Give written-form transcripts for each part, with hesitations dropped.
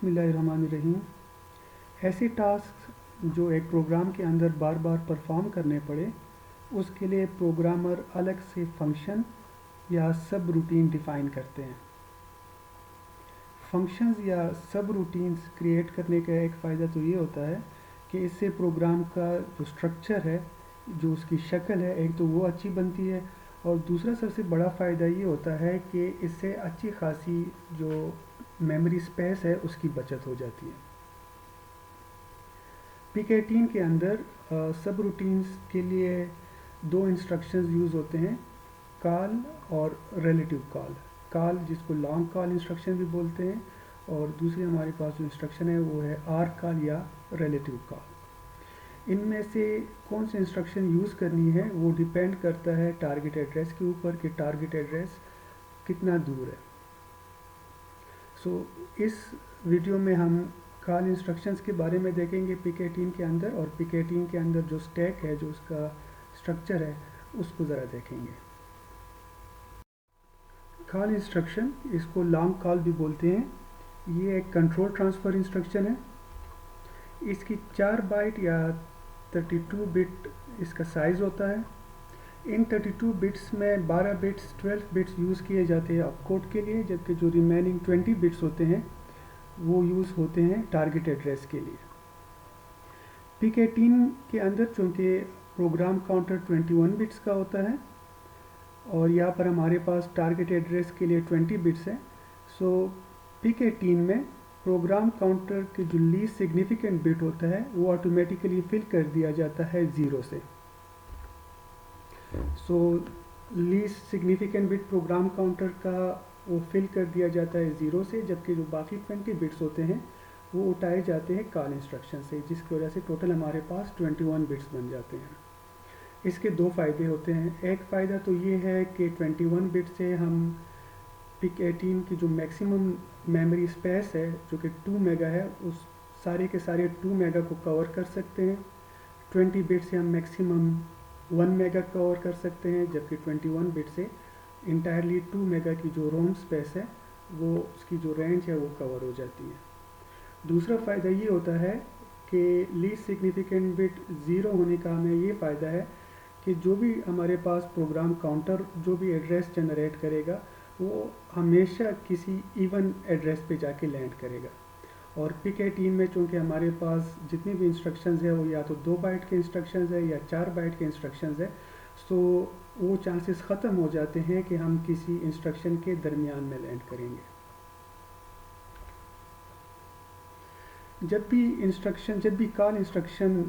बिस्मिल्लाहिर्रहमानिर्रहीम। ऐसे टास्क जो एक प्रोग्राम के अंदर बार बार परफॉर्म करने पड़े, उसके लिए प्रोग्रामर अलग से फंक्शन या सब रूटीन डिफ़ाइन करते हैं। फंक्शंस या सब रूटीन्स क्रिएट करने का एक फ़ायदा तो ये होता है कि इससे प्रोग्राम का जो स्ट्रक्चर है, जो उसकी शक्ल है, एक तो वो अच्छी बनती है, और दूसरा सबसे बड़ा फ़ायदा ये होता है कि इससे अच्छी खासी जो मेमोरी स्पेस है उसकी बचत हो जाती है। पिक18 के अंदर सब रूटीन्स के लिए दो इंस्ट्रक्शंस यूज़ होते हैं, कॉल और रिलेटिव कॉल। कॉल जिसको लॉन्ग कॉल इंस्ट्रक्शन भी बोलते हैं, और दूसरी हमारे पास जो इंस्ट्रक्शन है वो है आर कॉल या रिलेटिव कॉल। इनमें से कौन सी इंस्ट्रक्शन यूज़ करनी है वो डिपेंड करता है टारगेट एड्रेस के ऊपर कि टारगेट एड्रेस कितना दूर है। इस वीडियो में हम कॉल इंस्ट्रक्शंस के बारे में देखेंगे पिक18 के अंदर, और पिक18 के अंदर जो स्टैक है, जो उसका स्ट्रक्चर है, उसको ज़रा देखेंगे। कॉल इंस्ट्रक्शन, इसको लॉन्ग कॉल भी बोलते हैं, ये एक कंट्रोल ट्रांसफ़र इंस्ट्रक्शन है। इसकी 4 बाइट या 32 बिट इसका साइज़ होता है। इन 32 बिट्स में 12 बिट्स 12 बिट्स यूज़ किए जाते हैं ऑपकोड के लिए, जबकि जो रिमेनिंग 20 बिट्स होते हैं वो यूज़ होते हैं टारगेट एड्रेस के लिए। पिक18 के अंदर चूँकि प्रोग्राम काउंटर 21 बिट्स का होता है और यहाँ पर हमारे पास टारगेट एड्रेस के लिए 20 बिट्स है, सो पिक18 में प्रोग्राम काउंटर के जो लीस्ट सिग्निफिकेंट बिट होता है वो ऑटोमेटिकली फिल कर दिया जाता है 0 से। So least significant bit program counter का वो फिल कर दिया जाता है 0 से, जबकि जो बाकी 20 बिट्स होते हैं वो उठाए जाते हैं कॉल इंस्ट्रक्शन से, जिसकी वजह से टोटल हमारे पास 21 बिट्स बन जाते हैं। इसके दो फ़ायदे होते हैं। एक फ़ायदा तो ये है कि 21 बिट से हम पिक18 की जो मैक्सिमम मेमोरी स्पेस है, जो कि 2 मेगा है, उस सारे के सारे 2 मेगा को कवर कर सकते हैं। 20 बिट से हम मैक्सिमम 1 मेगा कवर कर सकते हैं, जबकि 21 बिट से इंटायरली 2 मेगा की जो रोम स्पेस है, वो उसकी जो रेंज है वो कवर हो जाती है। दूसरा फ़ायदा ये होता है कि लीस्ट सिग्निफिकेंट बिट 0 होने का हमें ये फ़ायदा है कि जो भी हमारे पास प्रोग्राम काउंटर जो भी एड्रेस जनरेट करेगा वो हमेशा किसी इवन एड्रेस पे जाके लैंड करेगा। और पिक18 में चूँकि हमारे पास जितनी भी इंस्ट्रक्शंस है वो या तो 2 बाइट के इंस्ट्रक्शंस है या 4 बाइट के इंस्ट्रक्शंस है, सो वो चांसेस ख़त्म हो जाते हैं कि हम किसी इंस्ट्रक्शन के दरमियान में लैंड करेंगे। जब भी कॉल इंस्ट्रक्शन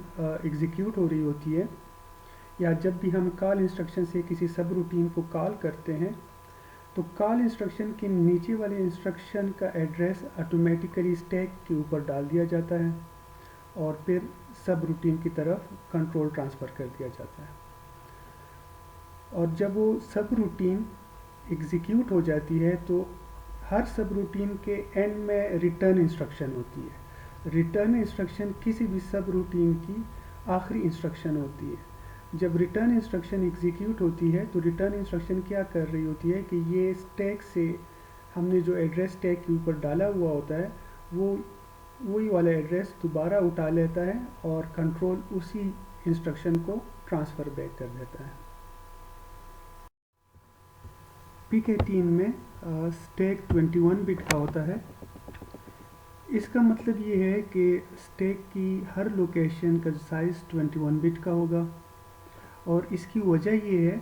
एग्जीक्यूट हो रही होती है, या जब भी हम कॉल इंस्ट्रक्शन से किसी सब रूटीन को कॉल करते हैं, तो कॉल इंस्ट्रक्शन के नीचे वाले इंस्ट्रक्शन का एड्रेस ऑटोमेटिकली स्टैक के ऊपर डाल दिया जाता है और फिर सब रूटीन की तरफ कंट्रोल ट्रांसफ़र कर दिया जाता है। और जब वो सब रूटीन एग्जीक्यूट हो जाती है तो हर सब रूटीन के एंड में रिटर्न इंस्ट्रक्शन होती है। रिटर्न इंस्ट्रक्शन किसी भी सब रूटीन की आखिरी इंस्ट्रक्शन होती है। जब रिटर्न इंस्ट्रक्शन एग्जीक्यूट होती है तो रिटर्न इंस्ट्रक्शन क्या कर रही होती है कि ये स्टैक से हमने जो एड्रेस स्टैक के ऊपर डाला हुआ होता है वो वही वाला एड्रेस दोबारा उठा लेता है और कंट्रोल उसी इंस्ट्रक्शन को ट्रांसफ़र बैक कर देता है। पिक18 में स्टैक 21 बिट का होता है। इसका मतलब ये है कि स्टैक की हर लोकेशन का साइज़ 21 बिट का होगा, और इसकी वजह ये है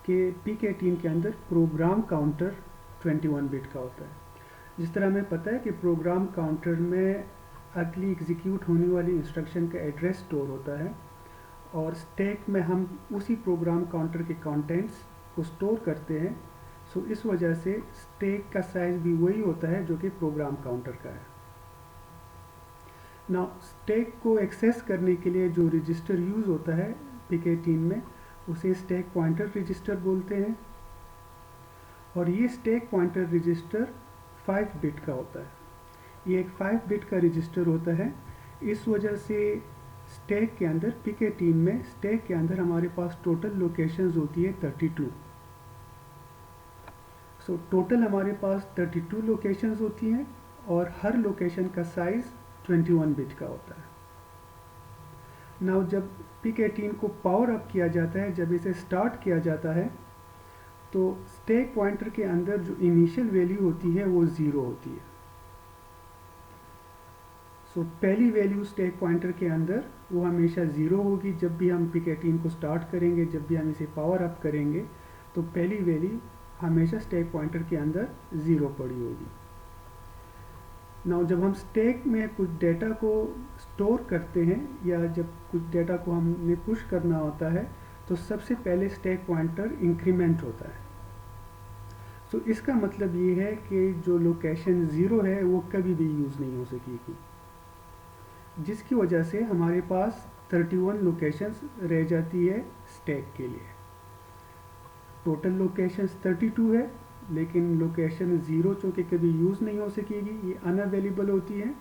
कि पिक18 के अंदर प्रोग्राम काउंटर 21 बिट का होता है। जिस तरह हमें पता है कि प्रोग्राम काउंटर में अगली एग्जीक्यूट होने वाली इंस्ट्रक्शन का एड्रेस स्टोर होता है, और स्टैक में हम उसी प्रोग्राम काउंटर के कंटेंट्स को स्टोर करते हैं। सो इस वजह से स्टैक का साइज़ भी वही होता है जो कि प्रोग्राम काउंटर का है। नाउ स्टैक को एक्सेस करने के लिए जो रजिस्टर यूज़ होता है पिक18 में, उसे स्टैक पॉइंटर रजिस्टर बोलते हैं, और ये स्टैक पॉइंटर रजिस्टर 5 बिट का होता है। ये एक 5 बिट का रजिस्टर होता है। इस वजह से स्टैक के अंदर पिक18 में स्टैक के अंदर हमारे पास टोटल लोकेशंस होती है 32। सो टोटल हमारे पास 32 लोकेशंस होती हैं, और हर लोकेशन का साइज़ 21 बिट का होता है। नाउ जब पिक 18 को पावर अप किया जाता है, जब इसे स्टार्ट किया जाता है, तो स्टैक पॉइंटर के अंदर जो इनिशियल वैल्यू होती है वो 0 होती है। सो पहली वैल्यू स्टैक पॉइंटर के अंदर वो हमेशा 0 होगी। जब भी हम पिक 18 को स्टार्ट करेंगे, जब भी हम इसे पावर अप करेंगे, तो पहली वैल्यू हमेशा स्टैक पॉइंटर के अंदर 0 पड़ी होगी। नाउ जब हम स्टैक में कुछ डेटा को स्टोर करते हैं या जब कुछ डेटा को हमने पुश करना होता है, तो सबसे पहले स्टैक पॉइंटर इंक्रीमेंट होता है। सो इसका मतलब ये है कि जो लोकेशन 0 है वो कभी भी यूज़ नहीं हो सकेगी, जिसकी वजह से हमारे पास 31 लोकेशंस रह जाती है स्टैक के लिए। टोटल लोकेशंस 32 है, लेकिन लोकेशन 0 चूँकि कभी यूज़ नहीं हो सकेगी, ये अनअवेलेबल होती है।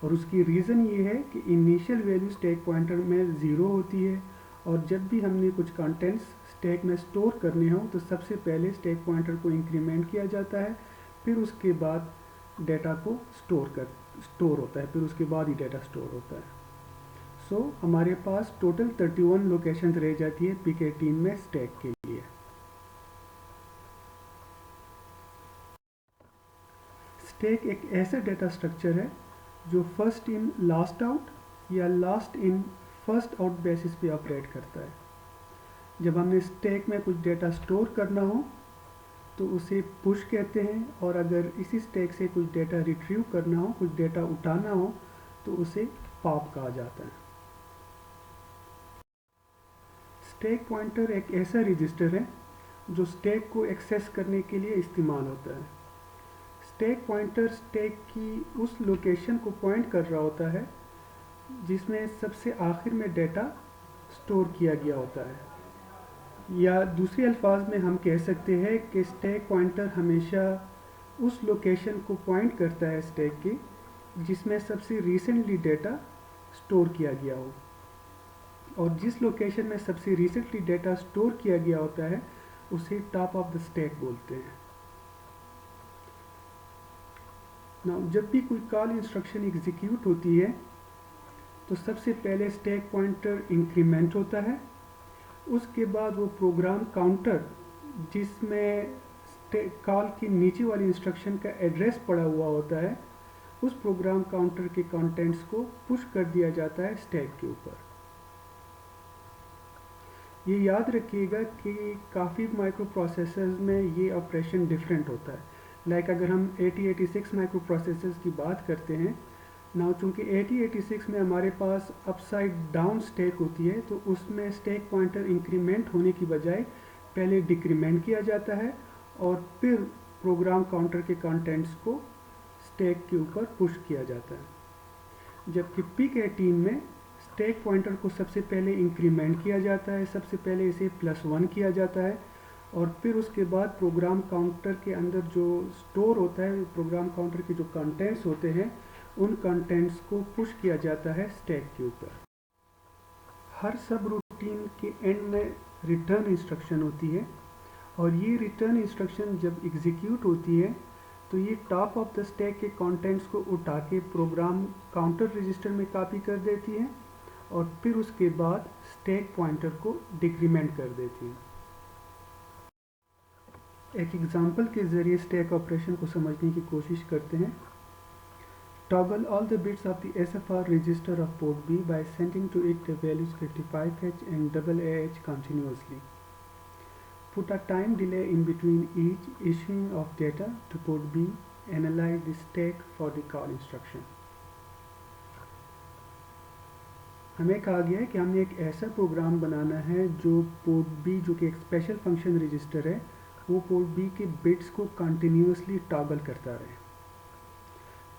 और उसकी रीज़न ये है कि इनिशियल वैल्यू स्टैक पॉइंटर में 0 होती है, और जब भी हमने कुछ कंटेंट्स स्टैक में स्टोर करने हों तो सबसे पहले स्टैक पॉइंटर को इंक्रीमेंट किया जाता है, फिर उसके बाद डेटा को स्टोर होता है, फिर उसके बाद ही डेटा स्टोर होता है। सो हमारे पास टोटल 31 लोकेशन रह जाती है पिक 18 में स्टैक के लिए। स्टैक एक ऐसा डेटा स्ट्रक्चर है जो फर्स्ट इन लास्ट आउट या last in first out basis पे ऑपरेट करता है। जब हमने स्टैक में कुछ डेटा स्टोर करना हो तो उसे पुश कहते हैं, और अगर इसी स्टैक से कुछ डेटा रिट्रीव करना हो, कुछ डेटा उठाना हो, तो उसे पॉप कहा जाता है। स्टैक पॉइंटर एक ऐसा रजिस्टर है जो स्टैक को एक्सेस करने के लिए इस्तेमाल होता है। स्टैक पॉइंटर स्टैक की उस लोकेशन को पॉइंट कर रहा होता है जिसमें सबसे आखिर में डेटा स्टोर किया गया होता है, या दूसरे अल्फाज में हम कह सकते हैं कि स्टैक पॉइंटर हमेशा उस लोकेशन को पॉइंट करता है स्टैक की जिसमें सबसे रिसेंटली डेटा स्टोर किया गया हो, और जिस लोकेशन में सबसे रिसेंटली डेटा स्टोर किया गया होता है उसे टॉप ऑफ द स्टैक बोलते हैं। नाउ जब भी कोई कॉल इंस्ट्रक्शन एग्जीक्यूट होती है तो सबसे पहले स्टैक पॉइंटर इंक्रीमेंट होता है, उसके बाद वो प्रोग्राम काउंटर जिसमें कॉल की नीचे वाली इंस्ट्रक्शन का एड्रेस पड़ा हुआ होता है, उस प्रोग्राम काउंटर के कंटेंट्स को पुश कर दिया जाता है स्टैक के ऊपर। ये याद रखिएगा कि काफ़ी माइक्रो प्रोसेसर्स में ये ऑपरेशन डिफरेंट होता है। लाइक अगर हम 8086 माइक्रो प्रोसेसर्स की बात करते हैं, नाउ चूँकि 8086 में हमारे पास अपसाइड डाउन स्टैक होती है, तो उसमें स्टैक पॉइंटर इंक्रीमेंट होने की बजाय पहले डिक्रीमेंट किया जाता है और फिर प्रोग्राम काउंटर के कंटेंट्स को स्टैक के ऊपर पुश किया जाता है। जबकि पिक 18 में स्टैक पॉइंटर को सबसे पहले इंक्रीमेंट किया जाता है, सबसे पहले इसे +1 किया जाता है, और फिर उसके बाद प्रोग्राम काउंटर के अंदर जो स्टोर होता है, प्रोग्राम काउंटर के जो कंटेंट्स होते हैं, उन कंटेंट्स को पुश किया जाता है स्टैक के ऊपर। हर सब रूटीन के एंड में रिटर्न इंस्ट्रक्शन होती है, और ये रिटर्न इंस्ट्रक्शन जब एग्जीक्यूट होती है तो ये टॉप ऑफ द स्टैक के कंटेंट्स को उठा के प्रोग्राम काउंटर रजिस्टर में कॉपी कर देती है, और फिर उसके बाद स्टैक पॉइंटर को डिक्रीमेंट कर देती है। एक एग्जांपल के ज़रिए स्टैक ऑपरेशन को समझने की कोशिश करते हैं। Toggle all the bits of the SFR register of port B by sending to it the values 55H and AAH continuously. Put a time delay in between each issuing of data to port B. Analyze the stack for the call instruction. हमें कहा गया है कि हमने एक ऐसा programme बनाना है जो पोर्ट बी, जो कि एक स्पेशल फंक्शन रजिस्टर है, वो पोर्ट बी के बिट्स को कंटिन्यूसली टॉगल करता रहे।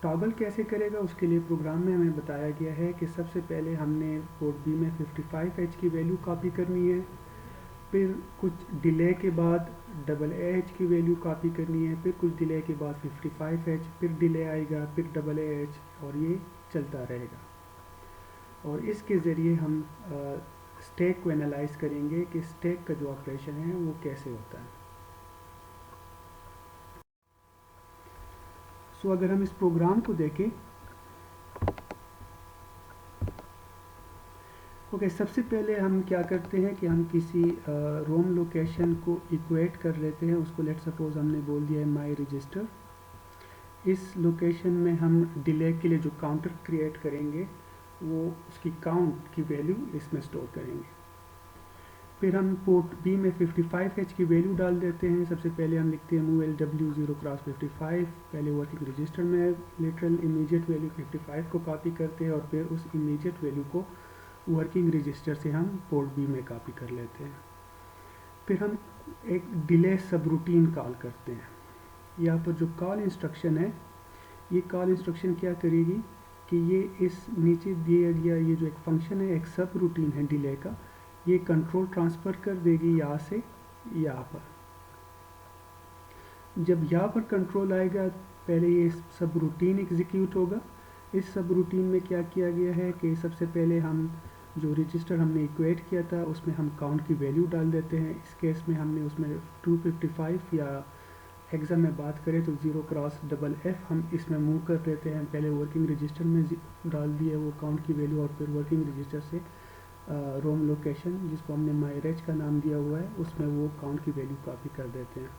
टॉगल कैसे करेगा, उसके लिए प्रोग्राम में हमें बताया गया है कि सबसे पहले हमने पोर्ट बी में 55H की वैल्यू कॉपी करनी है, फिर कुछ डिले के बाद AAH की वैल्यू कॉपी करनी है, फिर कुछ डिले के बाद 55H, फिर डिले आएगा, फिर AAH, और ये चलता रहेगा। और इसके ज़रिए हम स्टैक को एनालाइज करेंगे कि स्टैक का जो ऑपरेशन है वो कैसे होता है। सो अगर हम इस प्रोग्राम को देखें, ओके, सबसे पहले हम क्या करते हैं कि हम किसी रोम लोकेशन को इक्वेट कर लेते हैं। उसको लेट सपोज हमने बोल दिया है माई रजिस्टर। इस लोकेशन में हम डिले के लिए जो काउंटर क्रिएट करेंगे वो उसकी काउंट की वैल्यू इसमें स्टोर करेंगे। फिर हम पोर्ट बी में 55H की वैल्यू डाल देते हैं। सबसे पहले हम लिखते हैं मूव LW 0 क्रॉस 55, पहले वर्किंग रजिस्टर में लिटरल इमीडिएट वैल्यू 55 को कॉपी करते हैं और फिर उस इमीडिएट वैल्यू को वर्किंग रजिस्टर से हम पोर्ट बी में कॉपी कर लेते हैं। फिर हम एक डिले सब रूटीन कॉल करते हैं। यहाँ पर जो कॉल इंस्ट्रक्शन है, ये कॉल इंस्ट्रक्शन क्या करेगी कि ये इस नीचे दिया गया ये जो एक फंक्शन है, एक सब रूटीन है डिले का, ये कंट्रोल ट्रांसफ़र कर देगी यहाँ से यहाँ पर। जब यहाँ पर कंट्रोल आएगा, पहले ये सब रूटीन एग्जीक्यूट होगा। इस सब रूटीन में क्या किया गया है कि सबसे पहले हम जो रजिस्टर हमने इक्वेट किया था उसमें हम काउंट की वैल्यू डाल देते हैं। इस केस में हमने उसमें 255 या एग्जाम में बात करें तो 0 क्रॉस डबल एफ हम इसमें मूव कर देते हैं। पहले वर्किंग रजिस्टर में डाल दिए वो काउंट की वैल्यू और फिर वर्किंग रजिस्टर से रोम लोकेशन जिसको हमने माई रेज का नाम दिया हुआ है उसमें वो काउंट की वैल्यू कॉपी कर देते हैं।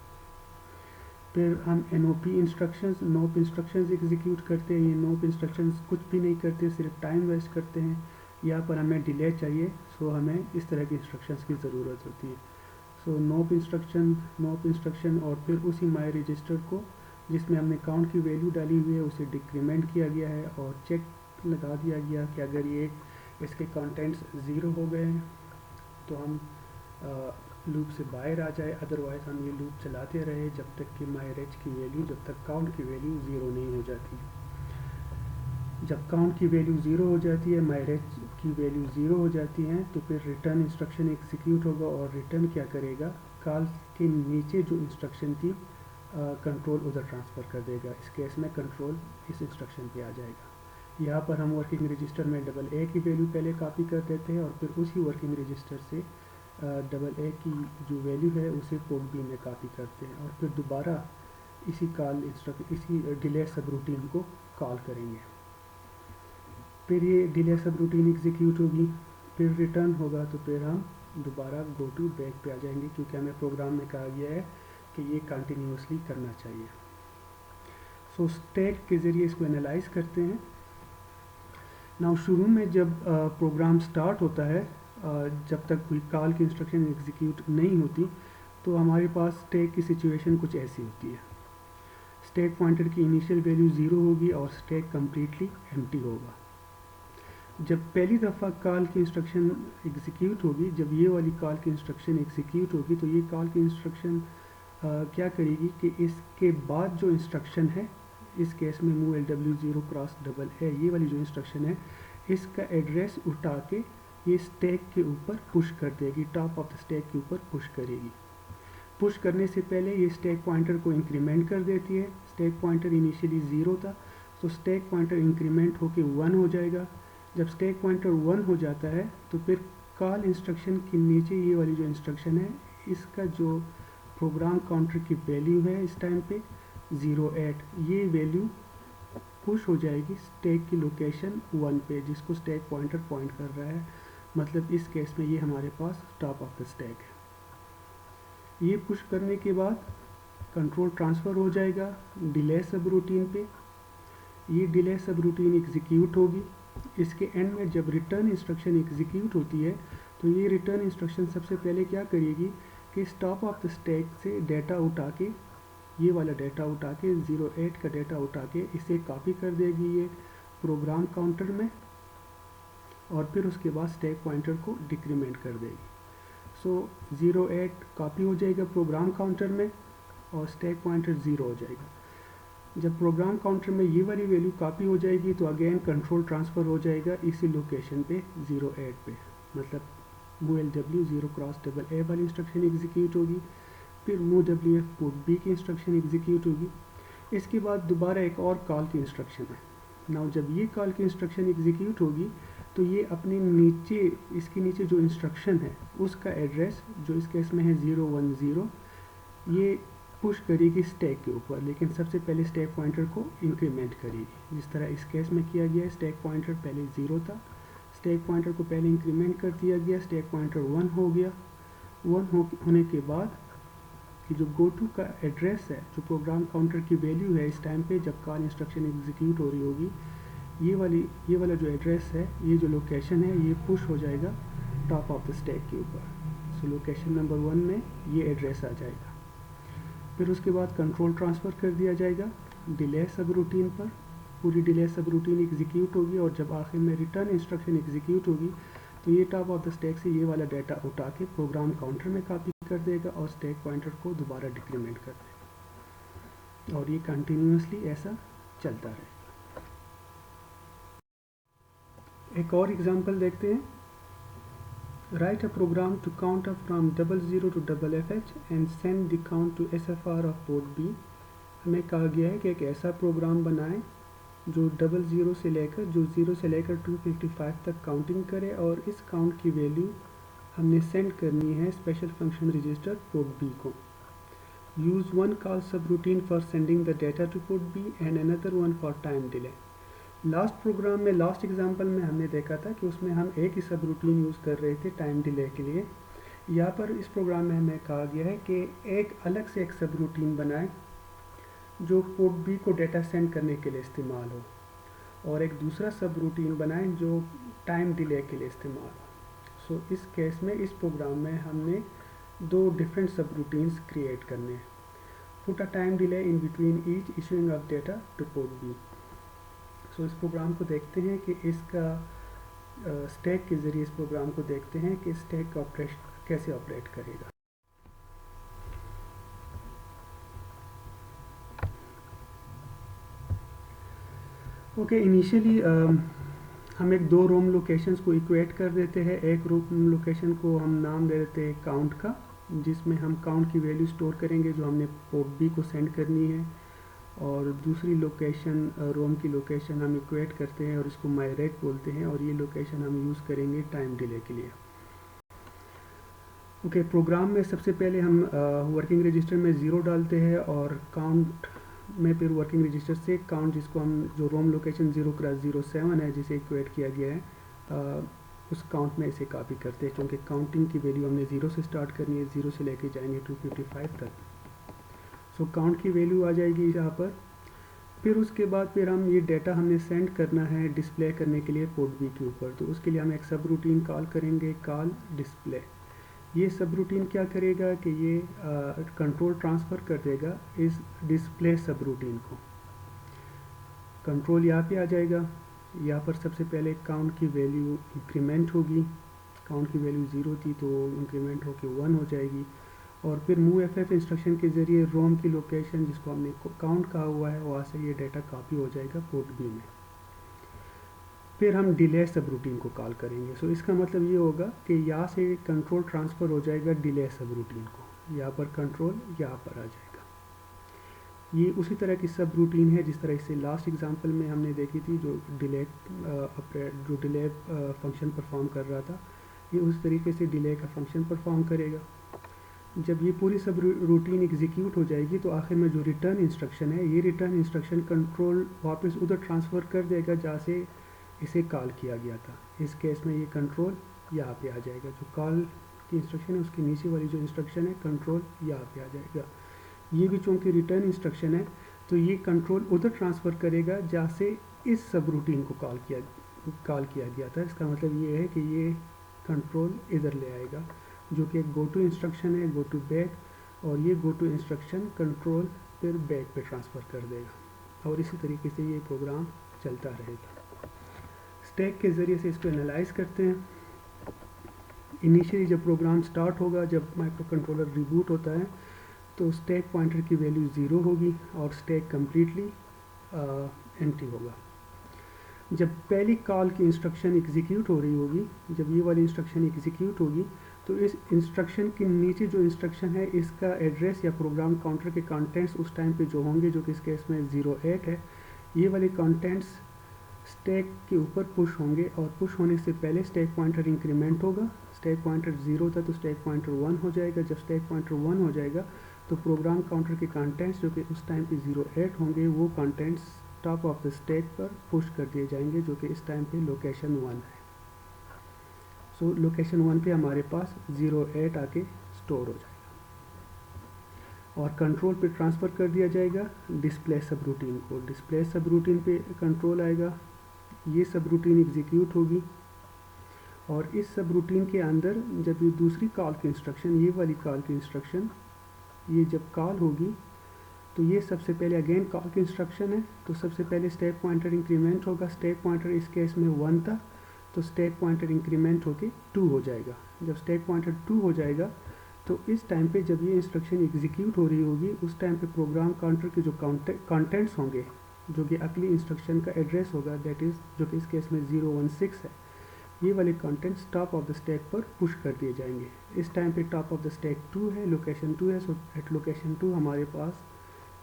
फिर हम NOP इंस्ट्रक्शंस, नोप इंस्ट्रक्शंस एग्जीक्यूट करते हैं। ये नोप इंस्ट्रक्शंस कुछ भी नहीं करते, सिर्फ टाइम वेस्ट करते हैं। यहाँ पर हमें डिले चाहिए, सो हमें इस तरह की इंस्ट्रक्शंस की ज़रूरत होती है। सो नोप इंस्ट्रक्शन और फिर उसी माई रजिस्टर को जिसमें हमने काउंट की वैल्यू डाली हुई है उसे डिक्रीमेंट किया गया है और चेक लगा दिया गया कि अगर ये इसके कंटेंट्स 0 हो गए तो हम लूप से बाहर आ जाए, अदरवाइज हम ये लूप चलाते रहे जब तक कि माई रेज की वैल्यू, जब तक काउंट की वैल्यू 0 नहीं हो जाती। जब काउंट की वैल्यू 0 हो जाती है, माई रेज की वैल्यू 0 हो जाती है, तो फिर रिटर्न इंस्ट्रक्शन एग्जीक्यूट होगा और रिटर्न क्या करेगा, कॉल के नीचे जो इंस्ट्रक्शन थी कंट्रोल उधर ट्रांसफ़र कर देगा। इस केस में कंट्रोल इस इंस्ट्रक्शन पे आ जाएगा। यहाँ पर हम वर्किंग रजिस्टर में डबल ए की वैल्यू पहले कॉपी कर देते हैं और फिर उसी वर्किंग रजिस्टर से डबल ए की जो वैल्यू है उसे पोर्ट बी में कॉपी करते हैं और फिर दोबारा इसी डिले सब रूटीन को कॉल करेंगे। फिर ये डिले सब रूटीन एग्जीक्यूट होगी, फिर रिटर्न होगा, तो फिर हम दोबारा गो टू बैक पे आ जाएंगे क्योंकि हमें प्रोग्राम में कहा गया है कि ये कंटिन्यूसली करना चाहिए। सो स्टैक के ज़रिए इसको एनालाइज करते हैं। नाउ शुरू में जब प्रोग्राम स्टार्ट होता है, जब तक कोई कॉल की इंस्ट्रक्शन एग्जीक्यूट नहीं होती, तो हमारे पास स्टैक की सिचुएशन कुछ ऐसी होती है। स्टैक पॉइंटर की इनिशियल वैल्यू 0 होगी और स्टैक कम्प्लीटली एम्प्टी होगा। जब पहली दफ़ा कॉल की इंस्ट्रक्शन एग्जीक्यूट होगी, जब ये वाली कॉल की इंस्ट्रक्शन एग्जीक्यूट होगी, तो ये कॉल की इंस्ट्रक्शन क्या करेगी कि इसके बाद जो इंस्ट्रक्शन है, इस केस में move LW 0 cross double A, ये वाली जो इंस्ट्रक्शन है, इसका एड्रेस उठा के ये स्टैक के ऊपर पुश कर देगी, टॉप ऑफ द स्टैक के ऊपर पुश करेगी। पुश करने से पहले ये स्टैक पॉइंटर को इंक्रीमेंट कर देती है। स्टैक पॉइंटर इनिशियली 0 था, तो स्टैक पॉइंटर इंक्रीमेंट होके 1 हो जाएगा। जब स्टैक पॉइंटर 1 हो जाता है तो फिर कॉल इंस्ट्रक्शन के नीचे ये वाली जो इंस्ट्रक्शन है, इसका जो प्रोग्राम काउंटर की वैल्यू है इस टाइम पे 08, ये वैल्यू पुश हो जाएगी स्टैक की लोकेशन 1 पे, जिसको स्टैक पॉइंटर पॉइंट कर रहा है। मतलब इस केस में ये हमारे पास टॉप ऑफ द स्टैक है। ये पुश करने के बाद कंट्रोल ट्रांसफ़र हो जाएगा डिले सब रूटीन पे। ये डिले सब रूटीन एग्जीक्यूट होगी। इसके एंड में जब रिटर्न इंस्ट्रक्शन एग्जीक्यूट होती है, तो ये रिटर्न इंस्ट्रक्शन सबसे पहले क्या करेगी कि इस टॉप ऑफ द स्टैक से डेटा उठा के, ये वाला डेटा उठा के 08 का डेटा उठा के इसे कॉपी कर देगी ये प्रोग्राम काउंटर में और फिर उसके बाद स्टैक पॉइंटर को डिक्रीमेंट कर देगी। सो 08 कॉपी हो जाएगा प्रोग्राम काउंटर में और स्टैक पॉइंटर 0 हो जाएगा। जब प्रोग्राम काउंटर में ये वाली वैल्यू कॉपी हो जाएगी तो अगेन कंट्रोल ट्रांसफ़र हो जाएगा इसी लोकेशन पे 08 पे, मतलब move LW 0 cross double A वाली इंस्ट्रक्शन एग्जीक्यूट होगी। फिर मूव WF पोर्ट बी की इंस्ट्रक्शन एग्जीक्यूट होगी। इसके बाद दोबारा एक और कॉल की इंस्ट्रक्शन है। नाउ जब ये कॉल की इंस्ट्रक्शन एग्जीक्यूट होगी तो ये अपने नीचे, इसके नीचे जो इंस्ट्रक्शन है उसका एड्रेस, जो इस केस में है 010, ये पुश करेगी स्टैक के ऊपर, लेकिन सबसे पहले स्टैक पॉइंटर को इंक्रीमेंट करेगी। जिस तरह इस केस में किया गया है, स्टैक पॉइंटर पहले 0 था, स्टैक पॉइंटर को पहले इंक्रीमेंट कर दिया गया, स्टैक पॉइंटर 1 हो गया। 1 होने के बाद कि जो गो टू का एड्रेस है, जो प्रोग्राम काउंटर की वैल्यू है इस टाइम पे जब कॉल इंस्ट्रक्शन एग्जीक्यूट हो रही होगी, ये वाला जो एड्रेस है, ये जो लोकेशन है, ये पुश हो जाएगा टॉप ऑफ द स्टैक के ऊपर। सो लोकेशन नंबर 1 में ये एड्रेस आ जाएगा। फिर उसके बाद कंट्रोल ट्रांसफ़र कर दिया जाएगा डिले सब रूटीन पर। पूरी डिले सब रूटीन एग्जीक्यूट होगी और जब आखिर में रिटर्न इंस्ट्रक्शन एग्जीक्यूट होगी तो ये टॉप ऑफ द स्टैक से ये वाला डाटा उठा के प्रोग्राम काउंटर में कॉपी कर देगा और स्टैक पॉइंटर को दोबारा डिक्रीमेंट कर देगा, और ये कंटिन्यूसली ऐसा चलता रहेगा। एक और एग्जांपल देखते हैं। Write a program to count up from 00 to FF and send the count to SFR of port B। हमें कहा गया है कि एक ऐसा प्रोग्राम बनाएं जो 00 से लेकर 255 तक काउंटिंग करे, और इस काउंट की वैल्यू हमने सेंड करनी है special function register port B को। Use one call subroutine for sending the data to port B and another one for time delay. Last program में, लास्ट एग्जांपल में हमने देखा था कि उसमें हम एक ही सब रूटीन यूज़ कर रहे थे टाइम डिले के लिए। यहाँ पर इस प्रोग्राम में हमें कहा गया है कि एक अलग से एक सब रूटीन बनाएं जो पोर्ट बी को डेटा सेंड करने के लिए इस्तेमाल हो, और एक दूसरा सब रूटीन बनाएं जो टाइम डिले के लिए इस्तेमाल हो। सो इस केस में, इस प्रोग्राम में हमने दो डिफरेंट सब रूटीन्स क्रिएट करने हैं। Put a time delay in between each issuing of data to port B. So इस प्रोग्राम को देखते हैं कि इसका स्टैक के ज़रिए इस प्रोग्राम को देखते हैं कि स्टैक का ऑपरेशन कैसे ऑपरेट करेगा। ओके, इनिशियली हम एक दो रोम लोकेशंस को इक्वेट कर देते हैं। एक रोम लोकेशन को हम नाम दे देते हैं काउंट का, जिसमें हम काउंट की वैल्यू स्टोर करेंगे जो हमने पोर्ट बी को सेंड करनी है, और दूसरी लोकेशन रोम की लोकेशन हम इक्वेट करते हैं और इसको मायरेट बोलते हैं, और ये लोकेशन हम यूज़ करेंगे टाइम डिले के लिए। ओके, प्रोग्राम में सबसे पहले हम वर्किंग रजिस्टर में 0 डालते हैं, और काउंट में फिर वर्किंग रजिस्टर से काउंट, जिसको हम जो रोम लोकेशन 0x07 है जिसे इक्वेट किया गया है, उस काउंट में इसे कॉपी करते हैं, क्योंकि काउंटिंग की वैल्यू हमने 0 से स्टार्ट करनी है, 0 से लेके जाएंगे 255 तक। सो काउंट की वैल्यू आ जाएगी यहाँ पर। फिर उसके बाद फिर हम ये डाटा हमने सेंड करना है डिस्प्ले करने के लिए पोर्ट बी के ऊपर, तो उसके लिए हम एक सब रूटीन कॉल करेंगे, कॉल डिस्प्ले। ये सब रूटीन क्या करेगा कि ये कंट्रोल ट्रांसफ़र कर देगा इस डिस्प्ले सब रूटीन को। कंट्रोल यहाँ पे आ जाएगा। यहाँ पर सबसे पहले काउंट की वैल्यू इंक्रीमेंट होगी, काउंट की वैल्यू 0 थी तो इंक्रीमेंट होकर 1 हो जाएगी, और फिर मूव एफ इंस्ट्रक्शन के ज़रिए रोम की लोकेशन जिसको हमने काउंट कहा हुआ है वहाँ से ये डाटा कॉपी हो जाएगा पोर्ट बी में। फिर हम डिले सब रूटीन को कॉल करेंगे। सो इसका मतलब ये होगा कि यहाँ से कंट्रोल ट्रांसफ़र हो जाएगा डिले सब रूटीन को, यहाँ पर कंट्रोल यहाँ पर आ जाएगा। ये उसी तरह की सब रूटीन है जिस तरह से लास्ट एग्जांपल में हमने देखी थी, जो डिले फंक्शन परफॉर्म कर रहा था, ये उस तरीके से डिले का फंक्शन परफॉर्म करेगा। जब ये पूरी सब रूटीन एग्जीक्यूट हो जाएगी तो आखिर में जो रिटर्न इंस्ट्रक्शन है, ये रिटर्न इंस्ट्रक्शन कंट्रोल वापस उधर ट्रांसफ़र कर देगा जहाँ से इसे कॉल किया गया था। इस केस में ये कंट्रोल यहाँ पे आ जाएगा, जो कॉल की इंस्ट्रक्शन है उसके नीचे वाली जो इंस्ट्रक्शन है कंट्रोल यहाँ पे आ जाएगा। ये भी चूँकि रिटर्न इंस्ट्रक्शन है तो ये कंट्रोल उधर ट्रांसफ़र करेगा जहाँ से इस सब रूटीन को कॉल किया गया था। इसका मतलब ये है कि ये कंट्रोल इधर ले आएगा, जो कि एक गो टू इंस्ट्रक्शन है, गो टू बैक, और ये गो टू इंस्ट्रक्शन कंट्रोल फिर बैक पे ट्रांसफ़र कर देगा, और इसी तरीके से ये प्रोग्राम चलता रहेगा। स्टैक के ज़रिए से इसको एनालाइज करते हैं। इनिशियली जब प्रोग्राम स्टार्ट होगा, जब माइक्रो कंट्रोलर रिबूट होता है, तो स्टैक पॉइंटर की वैल्यू 0 होगी और स्टैक कम्प्लीटली एम्प्टी होगा। जब पहली कॉल की इंस्ट्रक्शन एग्जीक्यूट हो रही होगी, जब ये वाली इंस्ट्रक्शन एग्जीक्यूट होगी, तो इस इंस्ट्रक्शन के नीचे जो इंस्ट्रक्शन है इसका एड्रेस या प्रोग्राम काउंटर के कंटेंट्स उस टाइम पे जो होंगे, जो कि इस केस में 08 है, ये वाले कंटेंट्स स्टैक के ऊपर पुश होंगे, और पुश होने से पहले स्टैक पॉइंटर इंक्रीमेंट होगा। स्टैक पॉइंटर 0 था तो स्टैक पॉइंटर 1 हो जाएगा। जब स्टैक पॉइंटर 1 हो जाएगा तो प्रोग्राम काउंटर के कंटेंट्स जो कि उस टाइम पे 08 होंगे वो contents top of the stack पर पुश कर दिए जाएंगे, जो कि इस टाइम पे लोकेशन 1 है। सो लोकेशन 1 पे हमारे पास 08 आके स्टोर हो जाएगा और कंट्रोल पे ट्रांसफ़र कर दिया जाएगा डिस्प्ले सब रूटीन को। डिस्प्ले सब रूटीन पे कंट्रोल आएगा, ये सब रूटीन एग्जीक्यूट होगी और इस सब रूटीन के अंदर जब ये दूसरी कॉल की इंस्ट्रक्शन, ये वाली कॉल की इंस्ट्रक्शन, ये जब कॉल होगी तो ये सबसे पहले अगेन कॉल की इंस्ट्रक्शन है, तो सबसे पहले स्टैक पॉइंटर इंक्रीमेंट होगा। स्टैक पॉइंटर इस केस में 1 था, तो स्टैक पॉइंटर इंक्रीमेंट होके 2 हो जाएगा। जब स्टैक पॉइंटर 2 हो जाएगा तो इस टाइम पे जब ये इंस्ट्रक्शन एग्जीक्यूट हो रही होगी उस टाइम पे प्रोग्राम काउंटर के जो कंटेंट्स होंगे, जो कि अगली इंस्ट्रक्शन का एड्रेस होगा, दैट इज़ जो कि इस केस में 016 है, ये वाले contents top of the stack पर पुश कर दिए जाएंगे। इस टाइम पे टॉप ऑफ द स्टैक 2 है, लोकेशन 2 है, सो एट लोकेशन 2 हमारे पास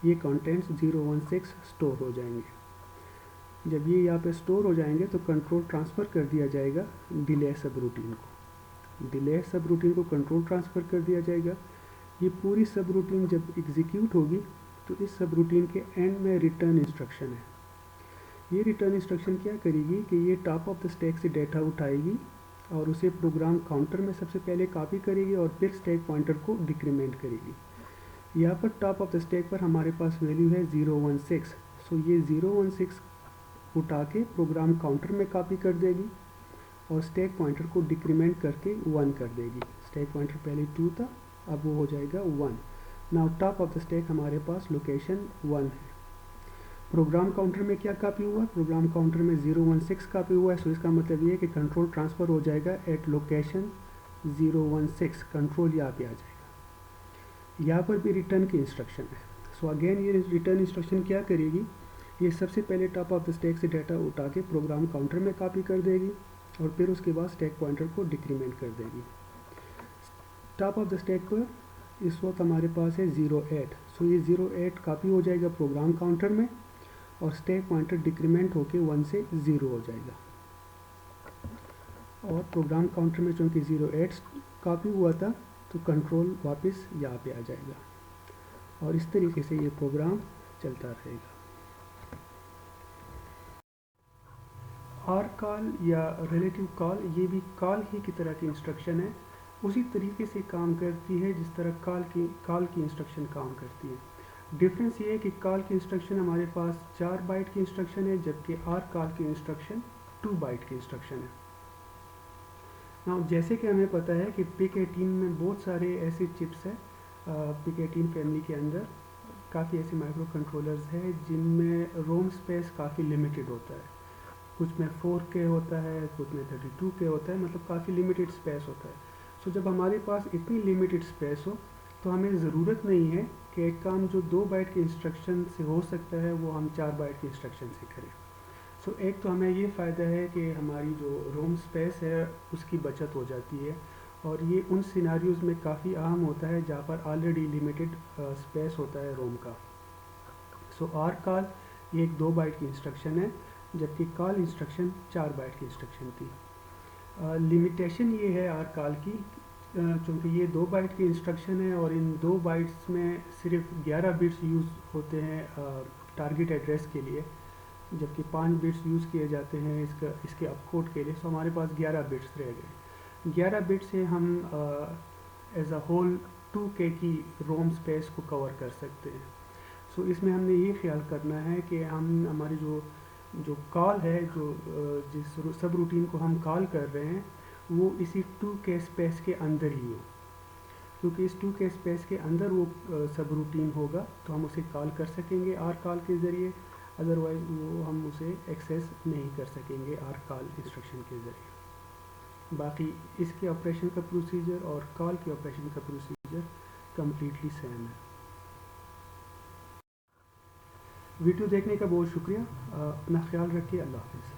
ये कंटेंट्स 016 स्टोर हो जाएंगे। जब ये यहाँ पे स्टोर हो जाएंगे तो कंट्रोल ट्रांसफ़र कर दिया जाएगा डिले सब रूटीन को। डिले सब रूटीन को कंट्रोल ट्रांसफ़र कर दिया जाएगा। ये पूरी सब रूटीन जब एग्जीक्यूट होगी तो इस सब रूटीन के एंड में रिटर्न इंस्ट्रक्शन है। ये रिटर्न इंस्ट्रक्शन क्या करेगी कि ये टॉप ऑफ द स्टैक से डेटा उठाएगी और उसे प्रोग्राम काउंटर में सबसे पहले कॉपी करेगी और फिर स्टैक पॉइंटर को डिक्रीमेंट करेगी। यहाँ पर टॉप ऑफ द स्टैक पर हमारे पास वैल्यू है 016, सो ये 016 उठा के प्रोग्राम काउंटर में कॉपी कर देगी और स्टैक पॉइंटर को डिक्रीमेंट करके 1 कर देगी। स्टैक पॉइंटर पहले 2 था, अब वो हो जाएगा 1। Now top of the stack हमारे पास लोकेशन 1 है। प्रोग्राम काउंटर में क्या कॉपी हुआ? प्रोग्राम काउंटर में 016 कॉपी हुआ है, सो इसका मतलब ये है कि कंट्रोल ट्रांसफ़र हो जाएगा एट लोकेशन 016। कंट्रोल यहाँ पे आ जाएगा। यहाँ पर भी रिटर्न की इंस्ट्रक्शन है। सो अगेन ये रिटर्न इंस्ट्रक्शन क्या करेगी, ये सबसे पहले टॉप ऑफ द स्टैक से डाटा उठा के प्रोग्राम काउंटर में कॉपी कर देगी और फिर उसके बाद स्टैक पॉइंटर को डिक्रीमेंट कर देगी। टॉप ऑफ द स्टैक पर इस वक्त हमारे पास है 08, सो ये 08 कॉपी हो जाएगा प्रोग्राम काउंटर में और स्टैक पॉइंटर डिक्रीमेंट होके 1 से 0 हो जाएगा। और प्रोग्राम काउंटर में चूँकि 08 कॉपी हुआ था तो कंट्रोल वापस यहाँ पे आ जाएगा और इस तरीके से ये प्रोग्राम चलता रहेगा। आर कॉल या रिलेटिव कॉल, ये भी कॉल ही की तरह की इंस्ट्रक्शन है, उसी तरीके से काम करती है जिस तरह कॉल की इंस्ट्रक्शन काम करती है। डिफरेंस ये है कि कॉल की इंस्ट्रक्शन हमारे पास 4 बाइट की इंस्ट्रक्शन है, जबकि आर कॉल की इंस्ट्रक्शन 2 बाइट की इंस्ट्रक्शन है। ना जैसे कि हमें पता है कि PIC18 में बहुत सारे ऐसे चिप्स हैं, PIC18 फैमिली के अंदर काफ़ी ऐसे माइक्रो कंट्रोलर्स हैं जिनमें रोम स्पेस काफ़ी लिमिटेड होता है। कुछ में 4K होता है, कुछ में 32K होता है, मतलब काफ़ी लिमिटेड स्पेस होता है। सो जब हमारे पास इतनी लिमिटेड स्पेस हो तो हमें ज़रूरत नहीं है कि एक काम जो 2 बाइट के इंस्ट्रक्शन से हो सकता है वो हम 4 बाइट के इंस्ट्रक्शन से करें। सो एक तो हमें ये फ़ायदा है कि हमारी जो रोम स्पेस है उसकी बचत हो जाती है और ये उन सिनारियोज़ में काफ़ी अहम होता है जहाँ पर ऑलरेडी लिमिटेड स्पेस होता है रोम का। सो आर कॉल ये एक 2 बाइट की इंस्ट्रक्शन है, जबकि कॉल इंस्ट्रक्शन 4 बाइट की इंस्ट्रक्शन थी। लिमिटेशन ये है आर कॉल की, चूँकि ये 2 बाइट की इंस्ट्रक्शन है और इन 2 बाइट्स में सिर्फ 11 बिट्स यूज़ होते हैं टारगेट एड्रेस के लिए, जबकि 5 बिट्स यूज़ किए जाते हैं इसके अपकोड के लिए। सो हमारे पास 11 बिट्स रह गए। 11 बिट से हम एज अ होल 2K की रोम स्पेस को कवर कर सकते हैं। सो इसमें हमने ये ख्याल करना है कि हम हमारी जो कॉल है, जिस सब रूटीन को हम कॉल कर रहे हैं वो इसी 2K स्पेस के अंदर ही हो, क्योंकि इस 2K स्पेस के अंदर वो सब रूटीन होगा तो हम उसे कॉल कर सकेंगे आर कॉल के ज़रिए, अदरवाइज़ वो हम उसे एक्सेस नहीं कर सकेंगे आर कॉल इंस्ट्रक्शन के ज़रिए। बाकी इसके ऑपरेशन का प्रोसीजर और कॉल के ऑपरेशन का प्रोसीजर कम्प्लीटली सेम है। वीडियो देखने का बहुत शुक्रिया, अपना ख्याल रखिए, अल्लाह हाफ़िज़।